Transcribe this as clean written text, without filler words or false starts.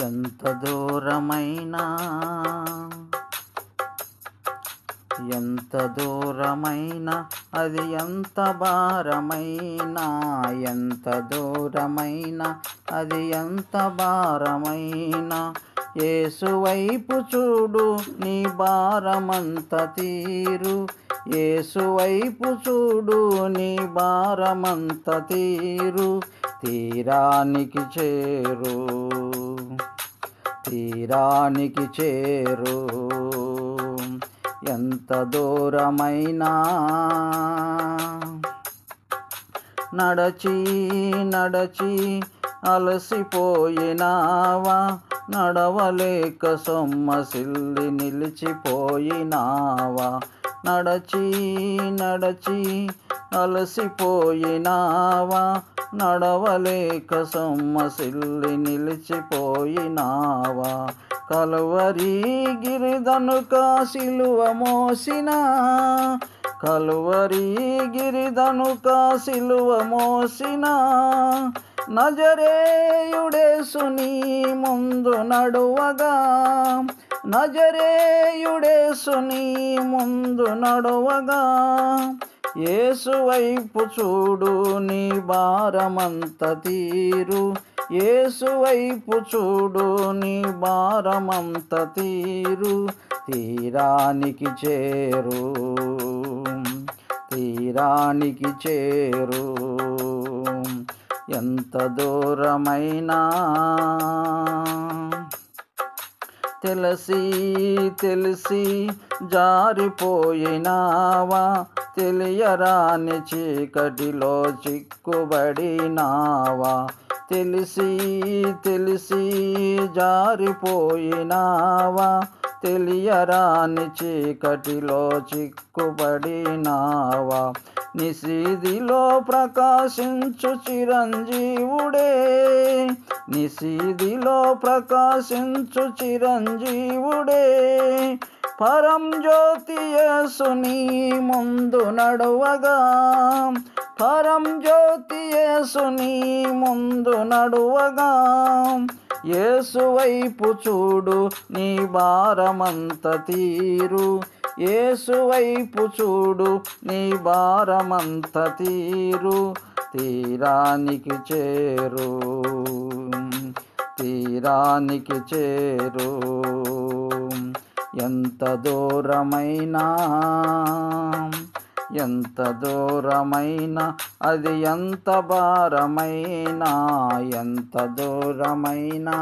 ఎంత దూరమైనా అది ఎంత భారమైనా, ఎంత దూరమైనా అది ఎంత భారమైనా, యేసు వైపు చూడు నీ భారమంత తీరు. యేసు వైపు చూడు నీ భారమంత తీరు. తీరానికి చేరు, తీరానికి చేరు. ఎంత దూరమైనా నడచి నడచి అలసిపోయినావా, నడవలేక సొమ్మసిల్లి నిలిచిపోయినావా. నడచి నడచి అలసిపోయినావా, నడవలేక సొమ్మసిల్లి నిలిచిపోయినావా. కలువరి గిరిదనుక సిలువ మోసిన, కలువరి గిరిదనుక సిలువ మోసిన, నజరేయుడేసు నీ ముందు నడువగా, నజరేయుడేసు నీ ముందు నడువగా. యేసు వైపు చూడు నీ భారమంత తీరు. యేసు వైపు చూడు నీ భారమంత తీరు. తీరానికి చేరు, తీరానికి చేరు. ఎంత దూరమైనా తెలిసి తెలిసి జారిపోయినావా, తెలియరాని చీకటిలో చిక్కుబడినావా. తెలిసి తెలిసి జారిపోయినావా, తెలియరాని చీకటిలో చిక్కుబడినావా. నిశీదిలో ప్రకాశించు చిరంజీవుడే, నిశీదిలో ప్రకాశించు చిరంజీవుడే. పరంజ్యోతి యేసు నీ ముందు నడువగా, పరంజ్యోతి యేసు నీ ముందు నడువగా. యేసు వైపు చూడు నీ భారమంత తీరు. యేసు వైపు చూడు నీ భారమంత తీరు. తీరానికి చేరు, తీరానికి చేరు. ఎంత దూరమైనా, ఎంత దూరమైనా అది ఎంత భారమైనా, ఎంత దూరమైనా.